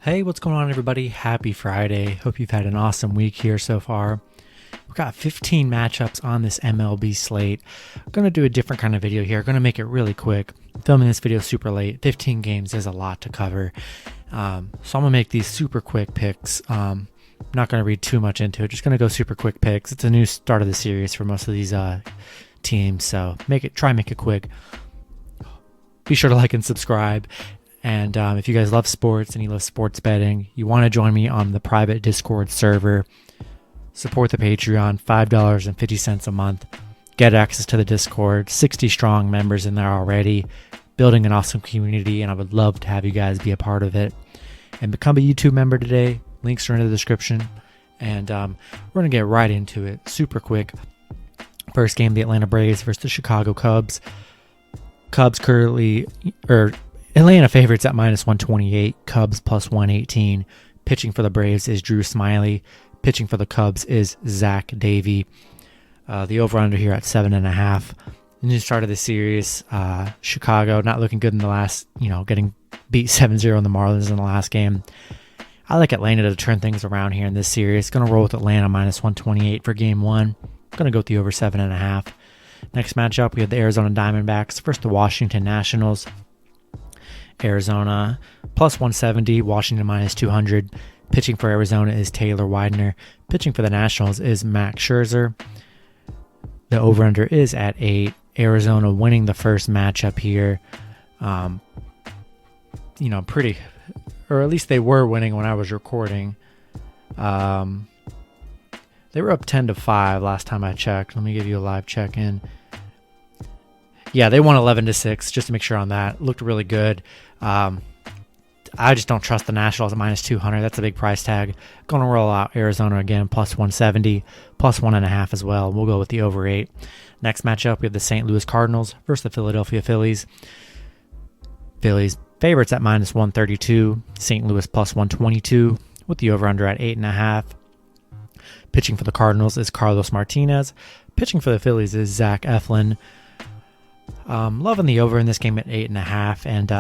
Hey, what's going on, everybody? Happy Friday. Hope you've had an awesome week here so far. We've got 15 matchups on this MLB slate. I'm going to do a different kind of video here. I'm going to make it really quick. Filming this video super late. 15 games is a lot to cover. So I'm going to make these super quick picks. I'm not going to read too much into it. Just going to go super quick picks. It's a new start of the series for most of these teams. So try and make it quick. Be sure to like and subscribe. And if you guys love sports and you love sports betting, you want to join me on the private Discord server, support the Patreon, $5.50 a month, get access to the Discord, 60 strong members in there already, building an awesome community, and I would love to have you guys be a part of it. And become a YouTube member today. Links are in the description. And we're going to get right into it super quick. First game, the Atlanta Braves versus the Chicago Cubs. Cubs Atlanta favorites at -128, Cubs +118. Pitching for the Braves is Drew Smyly. Pitching for the Cubs is Zach Davey. The over-under here at 7.5. The new start of the series, Chicago not looking good in the last, getting beat 7-0 in the Marlins in the last game. I like Atlanta to turn things around here in this series. Going to roll with Atlanta -128 for game one. Going to go with the over 7.5. Next matchup, we have the Arizona Diamondbacks versus the Washington Nationals. Arizona +170, Washington -200. Pitching for Arizona is Taylor Widener. Pitching for the Nationals is Max Scherzer. The over-under is at 8. Arizona winning the first matchup here. Pretty, or at least they were winning when I was recording. They were up 10-5 last time I checked. Let me give you a live check-in. Yeah, they won 11-6, just to make sure on that. Looked really good. I just don't trust the Nationals at -200. That's a big price tag. Going to roll out Arizona again, +170, +1.5 as well. We'll go with the over 8. Next matchup, we have the St. Louis Cardinals versus the Philadelphia Phillies. Phillies favorites at -132, St. Louis +122, with the over-under at 8.5. Pitching for the Cardinals is Carlos Martinez. Pitching for the Phillies is Zach Eflin. Loving the over in this game at 8.5. And,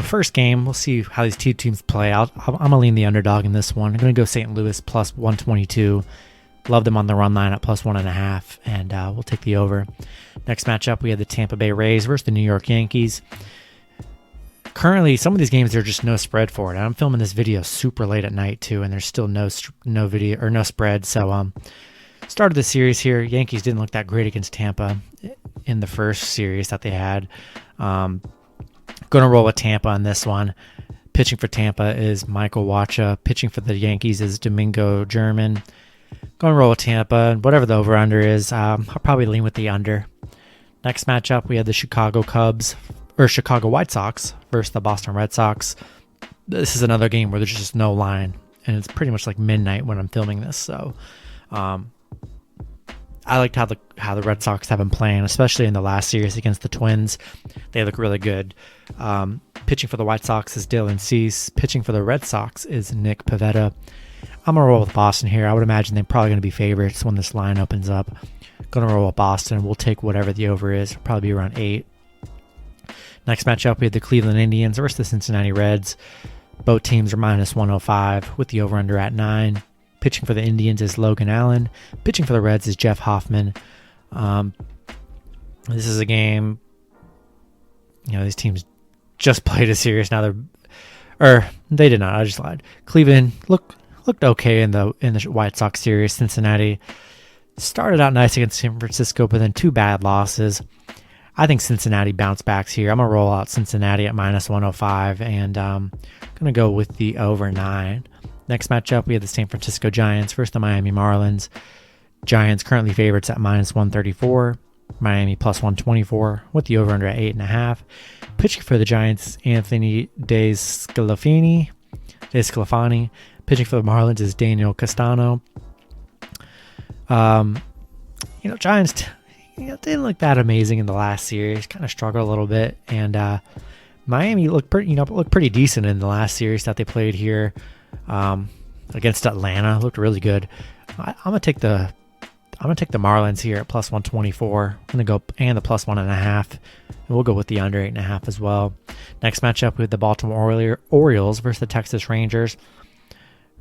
first game, we'll see how these two teams play out. I'm going to lean the underdog in this one. I'm going to go St. Louis +122. Love them on the run line at +1.5. And we'll take the over. Next matchup, we have the Tampa Bay Rays versus the New York Yankees. Currently, some of these games are just no spread for it. I'm filming this video super late at night, too, and there's still no video or no spread. So, start of the series here, Yankees didn't look that great against Tampa in the first series that they had. Going to roll with Tampa on this one. Pitching for Tampa is Michael Wacha. Pitching for the Yankees is Domingo German. Going to roll with Tampa, and whatever the over-under is, I'll probably lean with the under. Next matchup, we have the Chicago White Sox versus the Boston Red Sox. This is another game where there's just no line, and it's pretty much like midnight when I'm filming this, so I liked how the Red Sox have been playing, especially in the last series against the Twins. They look really good. Pitching for the White Sox is Dylan Cease. Pitching for the Red Sox is Nick Pivetta. I'm going to roll with Boston here. I would imagine they're probably going to be favorites when this line opens up. Going to roll with Boston. We'll take whatever the over is. Probably be around 8. Next matchup, we have the Cleveland Indians versus the Cincinnati Reds. Both teams are -105 with the over-under at 9. Pitching for the Indians is Logan Allen. Pitching for the Reds is Jeff Hoffman. This is a game, these teams just played a series. Now they did not. I just lied. Cleveland looked okay in the White Sox series. Cincinnati started out nice against San Francisco, but then 2 bad losses. I think Cincinnati bounce backs here. I'm going to roll out Cincinnati at -105, and I'm going to go with the over 9. Next matchup, we have the San Francisco Giants versus the Miami Marlins. Giants currently favorites at -134. Miami +124 with the over-under at 8.5. Pitching for the Giants, Anthony DeSclafani. Pitching for the Marlins is Daniel Castano. Giants didn't look that amazing in the last series. Kind of struggled a little bit, and Miami looked pretty decent in the last series that they played here. Against Atlanta, looked really good. I'm gonna take the I'm going to take the Marlins here at plus 124. I'm going to go and the plus 1.5. And we'll go with the under 8.5 as well. Next matchup, we have the Baltimore Orioles versus the Texas Rangers.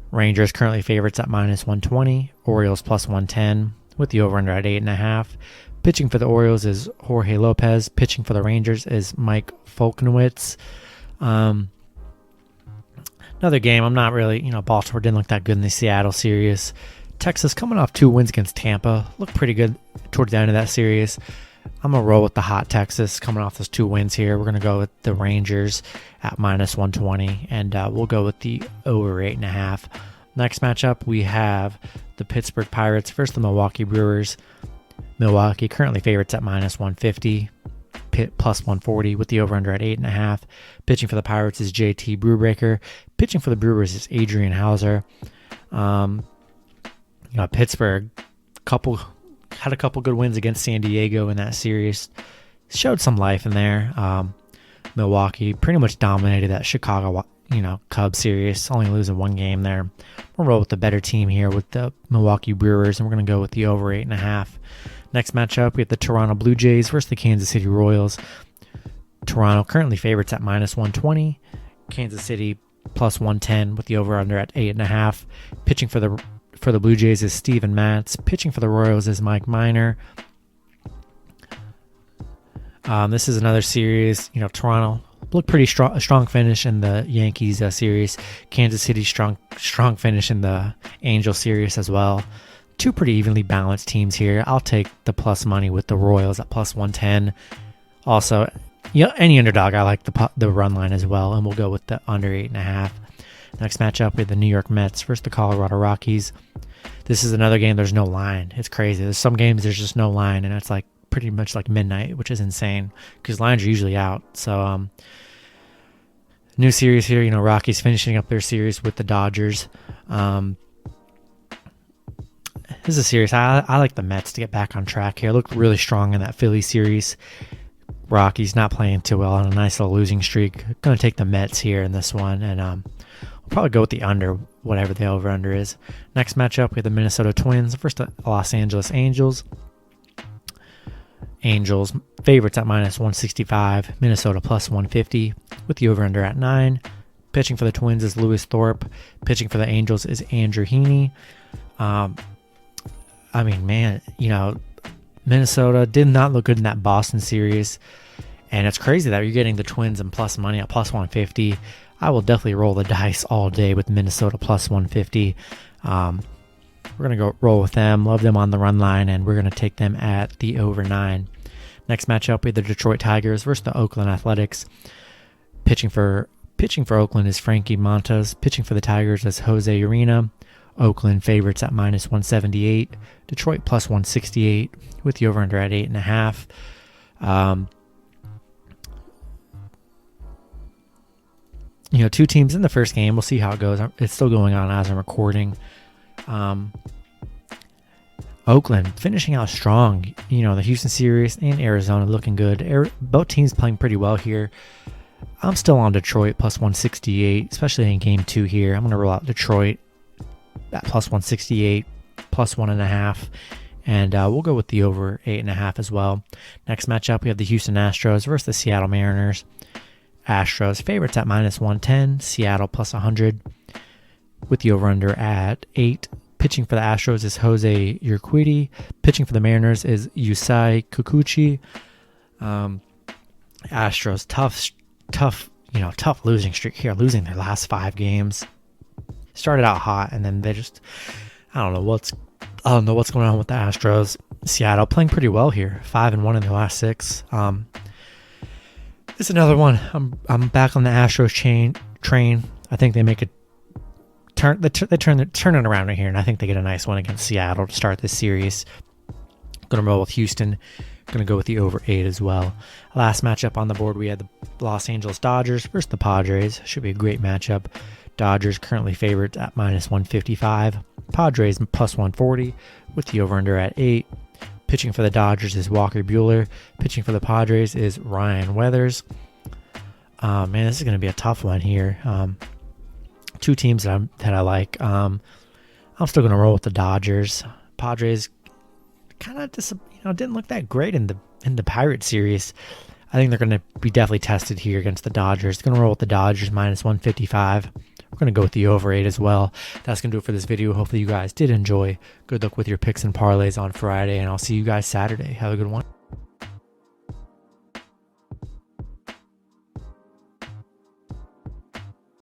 Rangers currently favorites at minus 120. Orioles plus 110 with the over-under at 8.5. Pitching for the Orioles is Jorge Lopez. Pitching for the Rangers is Mike Folknowitz. Another game, I'm not really, Baltimore didn't look that good in the Seattle series. Texas coming off 2 wins against Tampa. Looked pretty good towards the end of that series. I'm going to roll with the hot Texas coming off those 2 wins here. We're going to go with the Rangers at minus 120, and we'll go with the over 8.5. Next matchup, we have the Pittsburgh Pirates versus the Milwaukee Brewers. Milwaukee currently favorites at minus 150. Pitt plus 140 with the over-under at 8.5. Pitching for the Pirates is JT Brewbaker. Pitching for the Brewers is Adrian Hauser. Pittsburgh had a couple good wins against San Diego in that series. Showed some life in there. Milwaukee pretty much dominated that Chicago, Cubs series, only losing 1 game there. We'll roll with the better team here with the Milwaukee Brewers, and we're going to go with the over 8.5. Next matchup, we have the Toronto Blue Jays versus the Kansas City Royals. Toronto currently favorites at minus 120. Kansas City plus 110 with the over-under at 8.5. Pitching for the Blue Jays is Steven Matz. Pitching for the Royals is Mike Minor. This is another series. Toronto looked pretty strong finish in the Yankees series. Kansas City strong finish in the Angels series as well. 2 pretty evenly balanced teams here. I'll take the plus money with the Royals at plus 110. Also, any underdog, I like the run line as well, and we'll go with the under 8.5. Next matchup, we have the New York Mets versus the Colorado Rockies. This is another game there's no line. It's crazy. There's some games there's just no line, and it's like pretty much like midnight, which is insane because lines are usually out. So, new series here. Rockies finishing up their series with the Dodgers. This is a series. I like the Mets to get back on track here. Looked really strong in that Philly series. Rockies not playing too well on a nice little losing streak. Going to take the Mets here in this one, and we'll probably go with the under, whatever the over-under is. Next matchup, we have the Minnesota Twins versus the Los Angeles Angels. Angels favorites at minus 165. Minnesota plus 150 with the over-under at 9. Pitching for the Twins is Lewis Thorpe. Pitching for the Angels is Andrew Heaney. Minnesota did not look good in that Boston series, and it's crazy that you're getting the Twins and plus money at plus 150. I will definitely roll the dice all day with Minnesota plus 150. We're going to go roll with them, love them on the run line, and we're going to take them at the over 9. Next matchup, we have the Detroit Tigers versus the Oakland Athletics. Pitching for Oakland is Frankie Montas. Pitching for the Tigers is Jose Urena. Oakland favorites at minus 178. Detroit plus 168 with the over-under at 8.5. 2 teams in the first game. We'll see how it goes. It's still going on as I'm recording. Oakland finishing out strong. The Houston series and Arizona looking good. Both teams playing pretty well here. I'm still on Detroit plus 168, especially in game 2 here. I'm going to roll out Detroit at plus 168, plus 1.5, and we'll go with the over 8.5 as well. Next matchup, we have the Houston Astros versus the Seattle Mariners. Astros favorites at minus 110, Seattle plus 100 with the over-under at 8. Pitching for the Astros is Jose Urquidy. Pitching for the Mariners is Yusei Kikuchi. Astros tough losing streak here, losing their last 5 games. Started out hot, and then they just I don't know what's going on with the Astros. Seattle playing pretty well here, 5-1 in their last 6. This is another one. I'm back on the Astros train. I think they make a turn. They turn it around right here, and I think they get a nice one against Seattle to start this series. Going to roll with Houston. Going to go with the over 8 as well. Last matchup on the board, we had the Los Angeles Dodgers versus the Padres. Should be a great matchup. Dodgers currently favored at minus 155. Padres plus 140 with the over-under at 8. Pitching for the Dodgers is Walker Buehler. Pitching for the Padres is Ryan Weathers. This is going to be a tough one here. 2 teams that I like. I'm still going to roll with the Dodgers. Padres kind of didn't look that great in the Pirates series. I think they're going to be definitely tested here against the Dodgers. Going to roll with the Dodgers minus 155. We're going to go with the over 8 as well. That's going to do it for this video. Hopefully you guys did enjoy. Good luck with your picks and parlays on Friday, and I'll see you guys Saturday. Have a good one.